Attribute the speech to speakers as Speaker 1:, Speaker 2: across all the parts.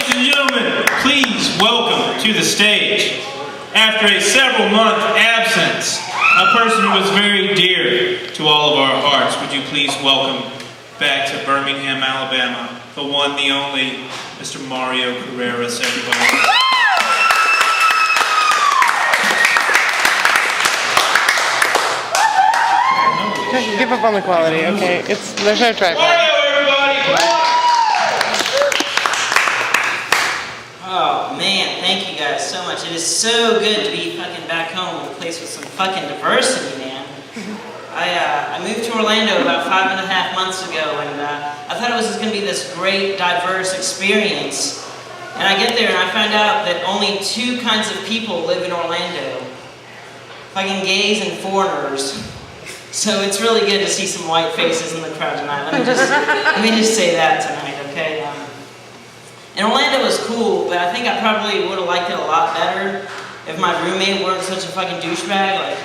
Speaker 1: Ladies and gentlemen, please welcome to the stage, after a several-month absence, a person who was very dear to all of our hearts. Would you please welcome back to Birmingham, Alabama, the one, the only, Mr. Mario Carreras, everybody.
Speaker 2: Give up on the quality, okay? There's no tripod.
Speaker 1: Mario, everybody!
Speaker 3: Oh man, thank you guys so much. It is so good to be fucking back home in a place with some fucking diversity, man. I moved to Orlando about 5.5 months ago, and I thought it was just going to be this great, diverse experience. And I get there and I find out that only 2 kinds of people live in Orlando. Fucking gays and foreigners. So it's really good to see some white faces in the crowd tonight. Let me just say that tonight, okay? And Orlando was cool, but I think I probably would have liked it a lot better if my roommate weren't such a fucking douchebag. Like,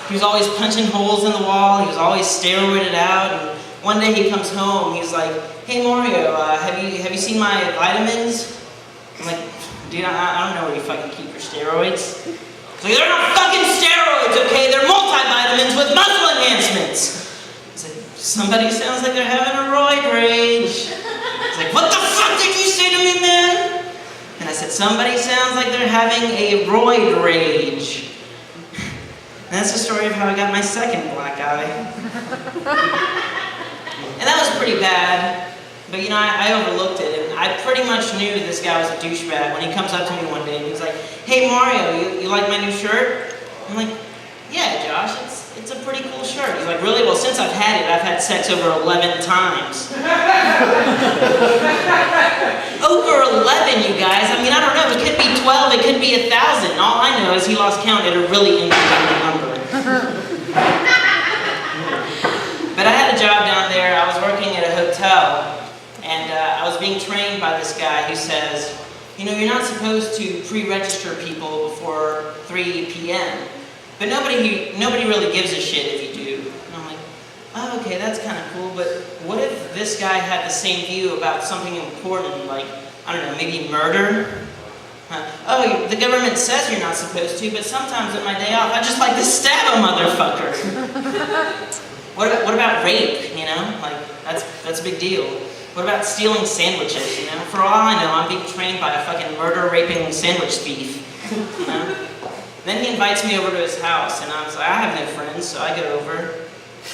Speaker 3: he was always punching holes in the wall, he was always steroided out, and one day he comes home, he's like, "Hey Mario, have you seen my vitamins?" I'm like, "Dude, I don't know where you fucking keep your steroids." He's like, "They're not fucking steroids, okay? They're multivitamins with muscle enhancements." He's like, "Somebody sounds like they're having a roid rage." He's like, "What the fuck did you say to me, man?" And I said, "Somebody sounds like they're having a roid rage." And that's the story of how I got my second black eye. And that was pretty bad. But you know, I overlooked it, and I pretty much knew this guy was a douchebag when he comes up to me one day and he's like, "Hey Mario, you like my new shirt?" I'm like, "Yeah, Josh, it's a pretty cool shirt." He's like, "Really? Well, since I've had it, I've had sex over 11 times. Over 11, you guys. I mean, I don't know. It could be 12, it could be 1,000. All I know is he lost count at a really inconvenient number. But I had a job down there. I was working at a hotel. And I was being trained by this guy who says, "You know, you're not supposed to pre-register people before 3 p.m. But nobody really gives a shit if you do." And I'm like, "Oh, okay, that's kind of cool, but what if this guy had the same view about something important, like, I don't know, maybe murder? Oh, the government says you're not supposed to, but sometimes on my day off, I just like to stab a motherfucker." What about rape, you know? Like, that's a big deal. What about stealing sandwiches, you know? For all I know, I'm being trained by a fucking murder-raping sandwich thief, you know? Then he invites me over to his house, and I was like, I have no friends, so I go over.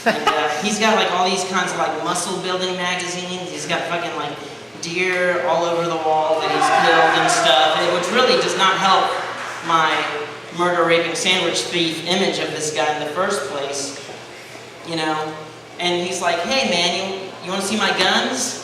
Speaker 3: And he's got like all these kinds of like muscle-building magazines. He's got fucking like deer all over the wall that he's killed and stuff, which really does not help my murder-raping sandwich thief image of this guy in the first place, you know? And he's like, "Hey man, you want to see my guns?"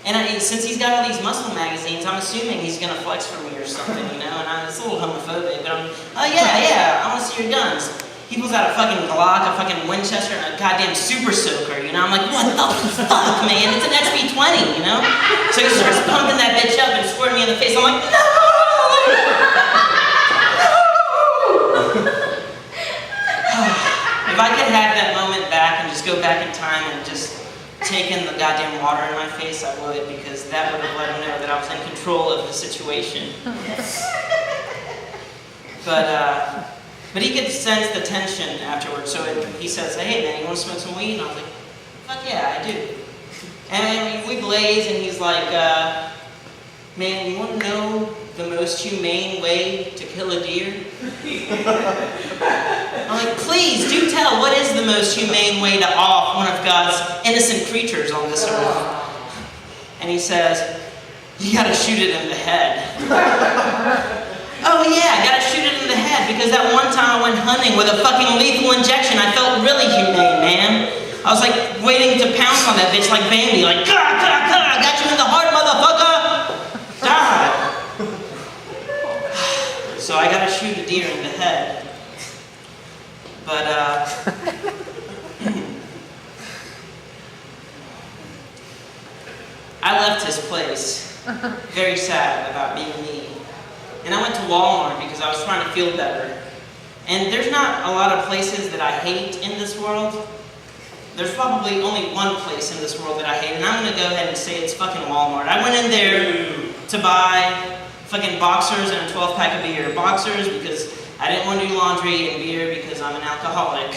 Speaker 3: And since he's got all these muscle magazines, I'm assuming he's going to flex for me or something, you know? And it's a little homophobic, but I'm, "Oh yeah, I want to see your guns." He pulls out a fucking Glock, a fucking Winchester, and a goddamn Super Soaker, you know? I'm like, "What the fuck, man? It's an SP-20, you know?" So he starts pumping that bitch up and squirting me in the face. I'm like, "No! If I could have that moment back and just go back in time and just taken the goddamn water in my face, I would, because that would have let him know that I was in control of the situation. But he could sense the tension afterwards, so he says, "Hey man, you want to smoke some weed?" And I was like, "Fuck yeah, I do." And we blaze, and he's like, "Man, you want to know the most humane way to kill a deer?" I'm like, "Please, do tell, what is the most humane way to off one of God's innocent creatures on this earth?" And he says, "You gotta shoot it in the head." "Oh yeah, I gotta shoot it in the head, because that one time I went hunting with a fucking lethal injection, I felt really humane, man. I was like waiting to pounce on that bitch like Bambi, like, "Gah, gah, gah, I got you in the heart, motherfucker!" Die. So I gotta shoot a deer in the head. But, I left his place, very sad about being me. And I went to Walmart because I was trying to feel better. And there's not a lot of places that I hate in this world. There's probably only one place in this world that I hate, and I'm gonna go ahead and say it's fucking Walmart. I went in there to buy fucking boxers and a 12-pack of beer. Boxers because I didn't want to do laundry, and beer because I'm an alcoholic.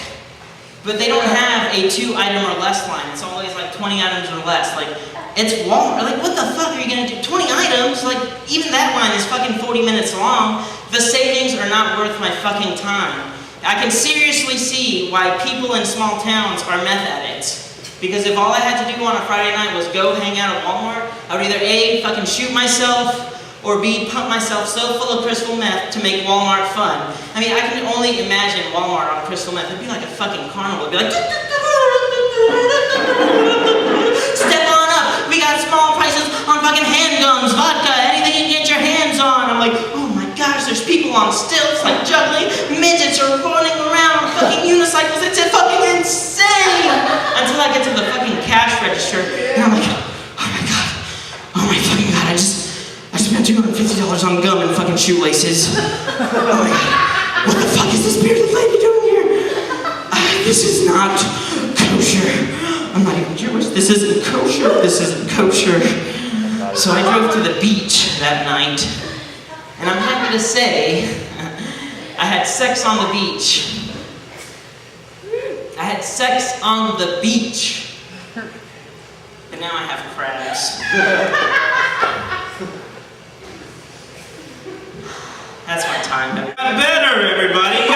Speaker 3: But they don't have a 2-item or less line. It's always like 20 items or less. Like, it's Walmart. Like, what the fuck are you gonna do? 20 items? Like, even that line is fucking 40 minutes long. The savings are not worth my fucking time. I can seriously see why people in small towns are meth addicts. Because if all I had to do on a Friday night was go hang out at Walmart, I would either A, fucking shoot myself, or B, pump myself so full of crystal meth to make Walmart fun. I mean, I can only imagine Walmart on crystal meth. It'd be like a fucking carnival. It'd be like, step on up, we got small prices on fucking handguns, vodka, anything you can get your hands on. I'm like, oh my gosh, there's people on stilts, like juggling, midgets are running around on fucking unicycles. It's fucking insane! Until I get to the fucking cash register, and I'm like, oh my fucking god, I spent $250 on gum and fucking shoelaces. Oh my god, what the fuck is this bearded lady doing here? This is not kosher. I'm not even Jewish. This isn't kosher. This isn't kosher. So I drove to the beach that night, and I'm happy to say I had sex on the beach. I had sex on the beach. And now I have crabs. That's my time.
Speaker 1: Better, everybody.